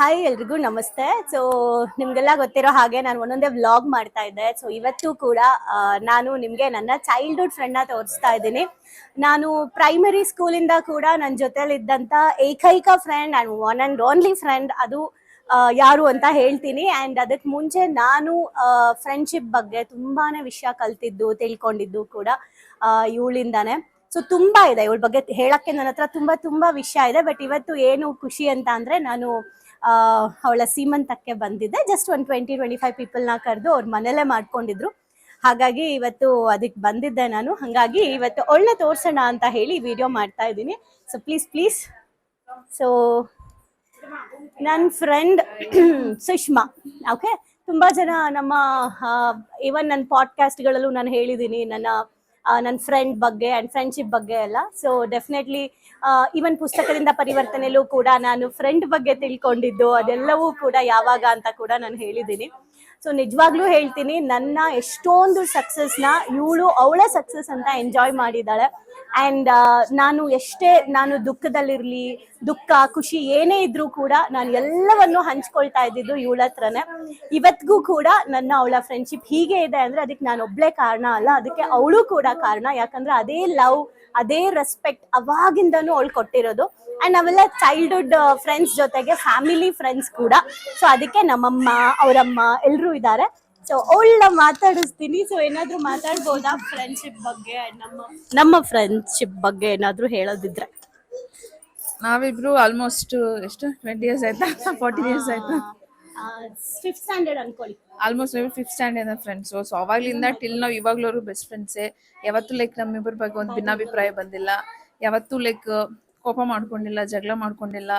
Hi ಎಲ್ರಿಗೂ ನಮಸ್ತೆ. So ನಿಮ್ಗೆಲ್ಲ ಗೊತ್ತಿರೋ ಹಾಗೆ ನಾನು ಒಂದೊಂದೇ ವ್ಲಾಗ್ ಮಾಡ್ತಾ ಇದ್ದೆ. ಸೊ ಇವತ್ತು ಕೂಡ ನಾನು ನಿಮಗೆ ನನ್ನ ಚೈಲ್ಡ್ಹುಡ್ ಫ್ರೆಂಡ್ನ ತೋರಿಸ್ತಾ ಇದ್ದೀನಿ. ನಾನು ಪ್ರೈಮರಿ ಸ್ಕೂಲಿಂದ ಕೂಡ ನನ್ನ ಜೊತೆಲಿ ಇದ್ದಂಥ ಏಕೈಕ friend and one and only friend ಅದು ಯಾರು ಅಂತ ಹೇಳ್ತೀನಿ. ಆ್ಯಂಡ್ ಅದಕ್ಕೆ ಮುಂಚೆ ನಾನು ಫ್ರೆಂಡ್ಶಿಪ್ ಬಗ್ಗೆ ತುಂಬಾ ವಿಷಯ ಕಲ್ತಿದ್ದು ತಿಳ್ಕೊಂಡಿದ್ದು ಕೂಡ ಇವಳಿಂದಾನೆ. ಸೊ ತುಂಬಾ ಇದೆ ಇವಳ ಬಗ್ಗೆ ಹೇಳಕ್ಕೆ ನನ್ನ ಹತ್ರ ತುಂಬಾ ವಿಷಯ ಇದೆ. ಬಟ್ ಇವತ್ತು ಏನು ಖುಷಿ ಅಂತ ಅಂದ್ರೆ ನಾನು ಅವಳ ಸೀಮಂತಕ್ಕೆ ಬಂದಿದ್ದೆ. ಜಸ್ಟ್ ಒಂದು 20-25 ಪೀಪಲ್ನ ಕರೆದು ಅವ್ರ ಮನೇಲೆ ಮಾಡ್ಕೊಂಡಿದ್ರು. ಹಾಗಾಗಿ ಇವತ್ತು ಅದಕ್ಕೆ ಬಂದಿದ್ದೆ ನಾನು. ಹಾಗಾಗಿ ಇವತ್ತು ಒಳ್ಳೆ ತೋರ್ಸೋಣ ಅಂತ ಹೇಳಿ ವಿಡಿಯೋ ಮಾಡ್ತಾ ಇದ್ದೀನಿ. ಸೊ ಪ್ಲೀಸ್ ಸೊ ನನ್ನ ಫ್ರೆಂಡ್ ಸುಷ್ಮಾ. ಓಕೆ, ತುಂಬಾ ಜನ ನಮ್ಮ ಈವನ್ ನನ್ನ ಪಾಡ್ಕಾಸ್ಟ್ಗಳಲ್ಲೂ ನಾನು ಹೇಳಿದ್ದೀನಿ ನನ್ನ ಫ್ರೆಂಡ್ ಬಗ್ಗೆ ಆ್ಯಂಡ್ ಫ್ರೆಂಡ್ಶಿಪ್ ಬಗ್ಗೆ ಎಲ್ಲ. ಸೊ ಡೆಫಿನೆಟ್ಲಿ ಈವನ್ ಪುಸ್ತಕದಿಂದ ಪರಿವರ್ತನೆಯಲ್ಲೂ ಕೂಡ ನಾನು ಫ್ರೆಂಡ್ ಬಗ್ಗೆ ತಿಳ್ಕೊಂಡಿದ್ದು ಅದೆಲ್ಲವೂ ಕೂಡ ಯಾವಾಗ ಅಂತ ಕೂಡ ನಾನು ಹೇಳಿದ್ದೀನಿ. ಸೊ ನಿಜವಾಗ್ಲೂ ಹೇಳ್ತೀನಿ, ನನ್ನ ಎಷ್ಟೊಂದು ಸಕ್ಸಸ್ನ ಇವಳು ಅವಳ ಸಕ್ಸಸ್ ಅಂತ ಎಂಜಾಯ್ ಮಾಡಿದ್ದಾಳೆ. ಆ್ಯಂಡ್ ನಾನು ದುಃಖದಲ್ಲಿರಲಿ, ದುಃಖ ಖುಷಿ ಏನೇ ಇದ್ರೂ ಕೂಡ ನಾನು ಎಲ್ಲವನ್ನು ಹಂಚ್ಕೊಳ್ತಾ ಇದ್ದಿದ್ದು ಇವಳ ಹತ್ರನೇ. ಇವತ್ತಿಗೂ ಕೂಡ ಅವಳ ಫ್ರೆಂಡ್ಶಿಪ್ ಹೀಗೆ ಇದೆ ಅಂದ್ರೆ ಅದಕ್ಕೆ ನಾನು ಒಬ್ಳೆ ಕಾರಣ ಅಲ್ಲ, ಅದಕ್ಕೆ ಅವಳು ಕೂಡ ಕಾರಣ. ಯಾಕಂದ್ರೆ ಅದೇ ಲವ್, ಅದೇ ರೆಸ್ಪೆಕ್ಟ್ ಅವಾಗಿಂದನೂ ಅವಳು ಕೊಟ್ಟಿರೋದು. ಆ್ಯಂಡ್ ನಾವೆಲ್ಲ ಚೈಲ್ಡ್ಹುಡ್ ಫ್ರೆಂಡ್ಸ್ ಜೊತೆಗೆ ಫ್ಯಾಮಿಲಿ ಫ್ರೆಂಡ್ಸ್ ಕೂಡ. ಸೊ ಅದಕ್ಕೆ ನಮ್ಮಮ್ಮ, ಅವರಮ್ಮ ಎಲ್ಲರೂ ಇದ್ದಾರೆ. ಸೊ ಅವಳನ್ನ ಮಾತಾಡಿಸ್ತೀನಿ. ಸೊ ಏನಾದ್ರು ಮಾತಾಡ್ಬೋದಾ ಫ್ರೆಂಡ್ಶಿಪ್ ಬಗ್ಗೆ, ನಮ್ಮ ಫ್ರೆಂಡ್ಶಿಪ್ ಬಗ್ಗೆ ಏನಾದ್ರು ಹೇಳೋದಿದ್ರೆ? ನಾವಿಬ್ರು ಆಲ್ಮೋಸ್ಟ್ ಎಷ್ಟು 20 years ಆಯ್ತಾ, 40 years ಆಯ್ತಾ, 5th ಸ್ಟ್ಯಾಂಡರ್ಡ್ ಅನ್ಕೊಳ್ಳಿ. Almost 5th standard friends. So ಅವಾಗ್ಲಿಂದ ಟಿಲ್ ನಾವು ಇವಾಗ್ಲೂ ಬೆಸ್ಟ್ ಫ್ರೆಂಡ್ಸೇ. ಯಾವತ್ತೂ ನಮ್ಮಿಬ್ಬರ ಬಗ್ಗೆ ಒಂದು ಭಿನ್ನಾಭಿಪ್ರಾಯ ಬಂದಿಲ್ಲ. ಯಾವತ್ತೂ ಕೋಪ ಮಾಡ್ಕೊಂಡಿಲ್ಲ, ಜಗಳ ಮಾಡ್ಕೊಂಡಿಲ್ಲ,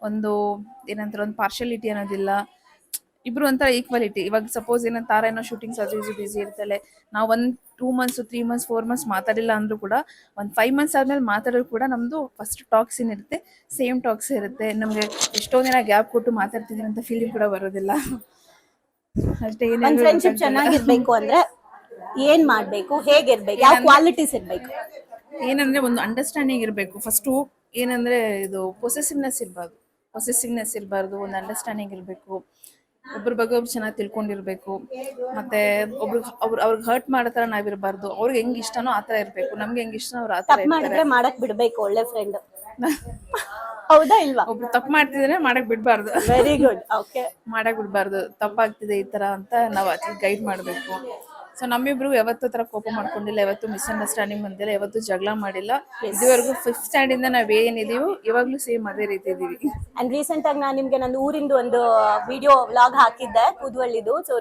ಒಂದು ಏನಂತಾರೆ ಒಂದು ಪಾರ್ಶಾಲಿಟಿ ಅನ್ನೋದಿಲ್ಲ. ಇಬ್ರು ಒಂಥರ ಈಕ್ವಾಲಿಟಿ. ಇವಾಗ ಸಪೋಸ್ ತಾರ ಏನೋ ಶೂಟಿಂಗ್ಸ್ ಅದು ಇದು ಬಿಸಿ ಇರ್ತಲೆ, ನಾವು 2 months 3 months 4 months ಮಾತಾಡಿಲ್ಲ ಅಂದ್ರೂ ಕೂಡ 5 months ಆದ್ಮೇಲೆ ಮಾತಾಡೋದು ಕೂಡ ನಮ್ದು ಫಸ್ಟ್ ಟಾಕ್ಸ್ ಏನಿರುತ್ತೆ ಸೇಮ್ ಟಾಕ್ಸ್ ಇರುತ್ತೆ. ನಮ್ಗೆ ಎಷ್ಟೊಂದು ದಿನ ಗ್ಯಾಪ್ ಕೊಟ್ಟು ಮಾತಾಡ್ತಿದ್ದೀನಿ ಅಂತ ಫೀಲಿಂಗ್ ಕೂಡ ಬರೋದಿಲ್ಲ ಅಷ್ಟೇ. ಒಂದು ಫ್ರೆಂಡ್ಶಿಪ್ ಚೆನ್ನಾಗಿರ್ಬೇಕು ಅಂದ್ರೆ ಏನ್ ಮಾಡ್ಬೇಕು, ಹೇಗಿರ್ಬೇಕು, ಯಾವ ಕ್ವಾಲಿಟೀಸ್ ಇರ್ಬೇಕು? ಏನಂದ್ರೆ ಒಂದು ಅಂಡರ್ಸ್ಟ್ಯಾಂಡಿಂಗ್ ಇರಬೇಕು ಫಸ್ಟು. ಏನಂದ್ರೆ ಇದು ಪೊಸೆಸಿವ್ನೆಸ್ ಇರಬಾರ್ದು, ಒಂದು ಅಂಡರ್ಸ್ಟ್ಯಾಂಡಿಂಗ್ ಇರಬೇಕು. ಒಬ್ರ ಬಗ್ಗೆ ಒಬ್ರು ಚೆನ್ನಾಗಿ ತಿಳ್ಕೊಂಡಿರ್ಬೇಕು. ಮತ್ತೆ ಅವ್ರಿಗೆ ಹರ್ಟ್ ಮಾಡೋ ಥರ ನಾವಿರಬಾರ್ದು. ಅವ್ರಿಗೆ ಹೆಂಗ್ ಇಷ್ಟನೋ ಆ ಥರ ಇರಬೇಕು, ನಮ್ಗೆ ಹೆಂಗ್ ಇಷ್ಟನೋ ಅವ್ರು ಆ ಥರ ಮಾಡಿದ್ರೆ ಮಾಡಕ್ ಬಿಡ್ಬೇಕು. ಒಳ್ಳೆ ಫ್ರೆಂಡ್ ಹೌದಾ ಇಲ್ವಾ? ಒಬ್ರು ತಪ್ಪು ಮಾಡ್ತಿದ್ರೆ ಮಾಡಕ್ ಬಿಡ್ಬಾರ್ದು. Very good. ಓಕೆ, ಮಾಡಕ್ ಬಿಡ್ಬಾರ್ದು. ತಪ್ಪಾಗ್ತಿದೆ ಈ ತರ ಅಂತ ನಾವು ಅದಕ್ಕೆ ಗೈಡ್ ಮಾಡಬೇಕು. ಸೊ ನಮ್ಮಿಬ್ರು ಯಾವತ್ತೂ ತರ ಕೋಪ ಮಾಡ್ಕೊಂಡಿಲ್ಲ, ಯಾವತ್ತೂ ಮಿಸ್ಅಂಡರ್ಸ್ಟ್ಯಾಂಡಿಂಗ್ ಬಂದಿಲ್ಲ, ಯಾವತ್ತೂ ಜಗಳ ಮಾಡಿಲ್ಲ. ಇದುವರೆಗೂ 5th ಸ್ಟ್ಯಾಂಡಿಂದ ನಾವ್ ಏನಿದೀವೋ ಇವಾಗ್ಲೂ ಸೇಮ್ ಅದೇ ರೀತಿ ಇದೀವಿ. ಅಂಡ್ ರೀಸೆಂಟ್ ಆಗಿ ನಾನು ನಿಮ್ಗೆ ನನ್ನ ಊರಿಂದ ಒಂದು ವಿಡಿಯೋ ವ್ಲಾಗ್ ಹಾಕಿದ್ದೆ, ಕೂದುವಳ್ಳಿದು. ಸೊ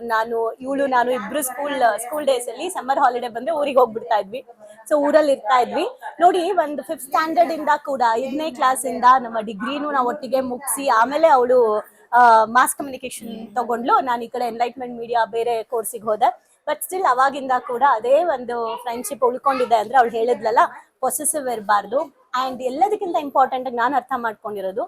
ನಾನು ಇಬ್ರು ಸ್ಕೂಲ್ ಡೇಸ್ ಅಲ್ಲಿ ಸಮ್ಮರ್ ಹಾಲಿಡೇ ಬಂದ್ರೆ ಊರಿಗೆ ಹೋಗ್ಬಿಡ್ತಾ ಇದ್ವಿ. ಸೊ ಊರಲ್ಲಿ ಇರ್ತಾ ಇದ್ವಿ ನೋಡಿ. ಒಂದು 5th ಸ್ಟ್ಯಾಂಡರ್ಡ್ ಇಂದ ಕೂಡ 5ನೇ ಕ್ಲಾಸ್ ಇಂದ ನಮ್ಮ ಡಿಗ್ರಿನೂ ನಾವು ಒಟ್ಟಿಗೆ ಮುಗಿಸಿ, ಆಮೇಲೆ ಅವಳು ಮಾಸ್ ಕಮ್ಯುನಿಕೇಶನ್ ತಗೊಂಡ್ಲು, ನಾನು ಈ ಕಡೆ ಎನ್ಲೈಟ್ಮೆಂಟ್ ಮೀಡಿಯಾ ಬೇರೆ ಕೋರ್ಸಿಗೆ ಹೋದೆ. ಬಟ್ ಸ್ಟಿಲ್ ಅವಾಗಿಂದ ಕೂಡ ಅದೇ ಒಂದು ಫ್ರೆಂಡ್ಶಿಪ್ ಉಳ್ಕೊಂಡಿದೆ. ಅಂದ್ರೆ ಅವಳು ಹೇಳಿದ್ಲಲ್ಲ, ಪೊಸೆಸಿವ್ ಇರಬಾರ್ದು. ಆ್ಯಂಡ್ ಎಲ್ಲದಕ್ಕಿಂತ ಇಂಪಾರ್ಟೆಂಟ್ ಆಗಿ ನಾನು ಅರ್ಥ ಮಾಡ್ಕೊಂಡಿರೋದು,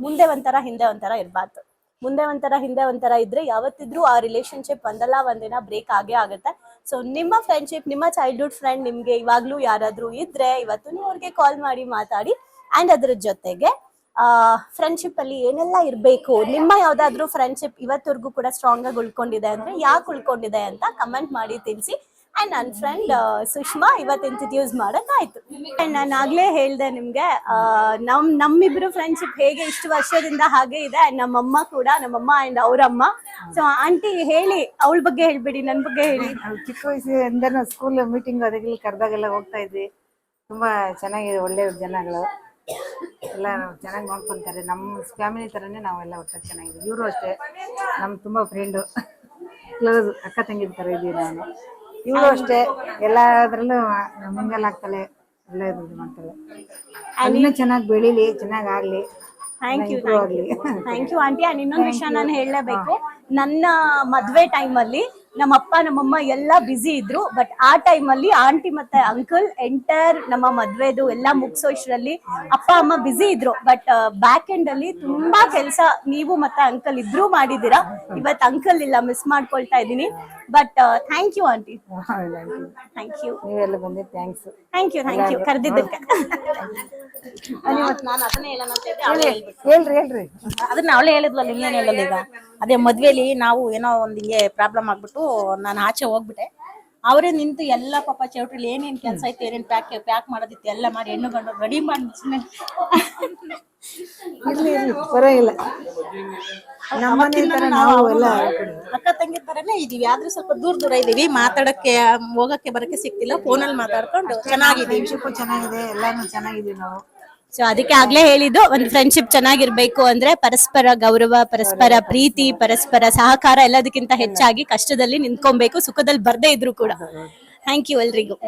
ಮುಂದೆ ಒಂಥರ ಹಿಂದೆ ಒಂಥರ ಇರಬಾರ್ದು. ಮುಂದೆ ಒಂಥರ ಹಿಂದೆ ಒಂಥರ ಇದ್ರೆ ಯಾವತ್ತಿದ್ರೂ ಆ ರಿಲೇಶನ್ಶಿಪ್ ಒಂದಲ್ಲ ಒಂದಿನ ಬ್ರೇಕ್ ಆಗೇ ಆಗುತ್ತೆ. ಸೊ ನಿಮ್ಮ ಫ್ರೆಂಡ್ಶಿಪ್, ನಿಮ್ಮ ಚೈಲ್ಡ್ಹುಡ್ ಫ್ರೆಂಡ್ ನಿಮ್ಗೆ ಇವಾಗ್ಲೂ ಯಾರಾದ್ರೂ ಇದ್ರೆ ಇವತ್ತು ನೀವು ಅವ್ರಿಗೆ ಕಾಲ್ ಮಾಡಿ ಮಾತಾಡಿ. ಆ್ಯಂಡ್ ಅದ್ರ ಜೊತೆಗೆ ಫ್ರೆಂಡ್ಶಿಪ್ ಅಲ್ಲಿ ಏನೆಲ್ಲ ಇರಬೇಕು, ನಿಮ್ಮ ಯಾವ್ದಾದ್ರು ಫ್ರೆಂಡ್ಶಿಪ್ ಇವತ್ತವರೆಗೂ ಕೂಡ ಸ್ಟ್ರಾಂಗ್ ಆಗಿ ಉಳ್ಕೊಂಡಿದೆ ಅಂದ್ರೆ ಯಾಕೆ ಉಳ್ಕೊಂಡಿದೆ ಅಂತ ಕಮೆಂಟ್ ಮಾಡಿ ತಿಳಿಸಿ. ಆ್ಯಂಡ್ ನನ್ನ ಫ್ರೆಂಡ್ ಸುಷ್ಮಾ ಇವತ್ತು ಇಂಟ್ರಡ್ಯೂಸ್ ಮಾಡೋಕ್ಕಾಯ್ತು. ಆ್ಯಂಡ್ ನಾನು ಆಗ್ಲೇ ಹೇಳ್ದೆ ನಿಮ್ಗೆ, ನಮ್ಮಿಬ್ರು ಫ್ರೆಂಡ್ಶಿಪ್ ಹೇಗೆ ಇಷ್ಟು ವರ್ಷದಿಂದ ಹಾಗೆ ಇದೆ. ಆ್ಯಂಡ್ ನಮ್ಮಮ್ಮ ಆ್ಯಂಡ್ ಅವರಮ್ಮ. ಸೊ ಆಂಟಿ ಹೇಳಿ, ಅವಳ ಬಗ್ಗೆ ಹೇಳ್ಬೇಡಿ, ನನ್ನ ಬಗ್ಗೆ ಹೇಳಿ. ಚಿಕ್ಕ ವಯಸ್ಸಿಂದ ನಾವು ಸ್ಕೂಲ್ ಮೀಟಿಂಗ್ ಅದಕ್ಕೆಲ್ಲ ಕರೆದಾಗೆಲ್ಲ ಹೋಗ್ತಾ ಇದ್ವಿ. ತುಂಬಾ ಚೆನ್ನಾಗಿದೆ, ಒಳ್ಳೆ ಜನಗಳು ಎಲ್ಲ ಚೆನ್ನಾಗಿ ನೋಡ್ಕೊಂತಾರೆ. ನಮ್ಮ ಫ್ಯಾಮಿಲಿ ಥರನೇ ನಾವೆಲ್ಲ ಒಟ್ಟಾಗಿ ಚೆನ್ನಾಗಿದೆ. ಇವರು ಅಷ್ಟೇ ನಮ್ಮ ತುಂಬ ಫ್ರೆಂಡು, ಕ್ಲೋಸ್ ಅಕ್ಕ ತಂಗಿ ಥರ ಇದ್ದೀವಿ ನಾನು. ಇವಳು ಅಷ್ಟೇ ಎಲ್ಲದರಲ್ಲೂ ಮಿಂಗಲ್ ಆಗ್ತಾಳೆ, ಒಳ್ಳೆ ಇದು ಮಾಡ್ತಾಳೆ. ಇನ್ನೂ ಚೆನ್ನಾಗಿ ಬೆಳೀಲಿ, ಚೆನ್ನಾಗಿ ಆಗಲಿ. Thank you aunty. ಆ್ಯಂಡ್ ಇನ್ನೊಂದು ವಿಷಯ ನಾನು ಹೇಳಲೇಬೇಕು. ನನ್ನ ಮದುವೆ ಟೈಮಲ್ಲಿ ನಮ್ಮಪ್ಪ ನಮ್ಮಮ್ಮ ಎಲ್ಲ ಬ್ಯುಸಿ ಇದ್ರು. ಬಟ್ ಆ ಟೈಮಲ್ಲಿ ಆಂಟಿ ಮತ್ತೆ ಅಂಕಲ್ ಎಂಟರ್ ನಮ್ಮ ಮದ್ವೆದು ಎಲ್ಲ ಮುಗಿಸೋಷ್ಟ್ರಲ್ಲಿ ಅಪ್ಪ ಅಮ್ಮ ಬ್ಯುಸಿ ಇದ್ರು. ಬಟ್ ಬ್ಯಾಕ್ ಎಂಡ್ ಅಲ್ಲಿ ತುಂಬಾ ಕೆಲಸ ನೀವು ಮತ್ತೆ ಅಂಕಲ್ ಇಬ್ರು ಮಾಡಿದೀರಾ. ಇವತ್ತು ಅಂಕಲ್ ಇಲ್ಲ, ಮಿಸ್ ಮಾಡ್ಕೊಳ್ತಾ ಇದ್ದೀನಿ. But thank you aunty. Thank you. ನೀವೆಲ್ಲ ಬಂದು ಥ್ಯಾಂಕ್ಸ್. Thank you ಕರೆದಿದ್ದಕ್ಕೆ. ನಾನು ಅದನ್ನೇ ಹೇಳೋಣ ಅಂತ ಇದ್ದೆ, ಅವ್ಳೇ ಹೇಳ್ಬಿಟ್ರು. ಹೇಳ್ರಿ ಅದನ್ನ ಅವಳೇ ಹೇಳಿದ್ಲಲ್ಲ, ಇನ್ನೇನು ಹೇಳಲ್ಲ ಈಗ. ಅದೇ ಮದ್ವೆಲಿ ನಾವು ಏನೋ ಒಂದ್ ಹಿಂಗೆ ಪ್ರಾಬ್ಲಮ್ ಆಗ್ಬಿಟ್ಟು ನಾನು ಆಚೆ ಹೋಗ್ಬಿಟ್ಟೆ. ಅವರೇ ನಿಂತು ಎಲ್ಲ ಪಾಪ ಚೌಟ್ರಿಲಿ ಏನೇನ್ ಕೆಲಸ ಐತೆ, ಏನೇನ್ ಪ್ಯಾಕ್ ಮಾಡೋದಿತ್ತು ಎಲ್ಲ ಮಾಡಿ ಹೆಣ್ಣು ಗಂಡು ರೆಡಿ ಮಾಡಿ ಇರ್ಲಿ ಪರವಾಗಿಲ್ಲ. ನಮ್ಮನೆ ತರ ನಾವು ಎಲ್ಲ ಅಕ್ಕ ತಂಗಿ ತರನೇ ಇದೀವಿ, ಆದ್ರೂ ಸ್ವಲ್ಪ ದೂರ ದೂರ ಇದೀವಿ. ಮಾತಾಡಕ್ಕೆ ಹೋಗಕ್ಕೆ ಬರಕ್ಕೆ ಸಿಕ್ತಿಲ್ಲ, ಫೋನಲ್ಲಿ ಮಾತಾಡ್ಕೊಂಡು ಚೆನ್ನಾಗಿದ್ದೀವಿ. ಫ್ರೆಂಡ್ಶಿಪ್ ಚೆನ್ನಾಗಿದೆ, ಎಲ್ಲಾನು ಚೆನ್ನಾಗಿದೀವಿ ನಾವು. ಸೊ ಅದಕ್ಕೆ ಆಗ್ಲೇ ಹೇಳಿದ್ದು, ಒಂದು ಫ್ರೆಂಡ್ಶಿಪ್ ಚೆನ್ನಾಗಿರ್ಬೇಕು ಅಂದ್ರೆ ಪರಸ್ಪರ ಗೌರವ, ಪರಸ್ಪರ ಪ್ರೀತಿ, ಪರಸ್ಪರ ಸಹಕಾರ ಎಲ್ಲದಕ್ಕಿಂತ ಹೆಚ್ಚಾಗಿ ಕಷ್ಟದಲ್ಲಿ ನಿಂತ್ಕೊಬೇಕು, ಸುಖದಲ್ಲಿ ಬರ್ದೇ ಇದ್ರು ಕೂಡ. ಥ್ಯಾಂಕ್ ಯು ಎಲ್ರಿಗೂ.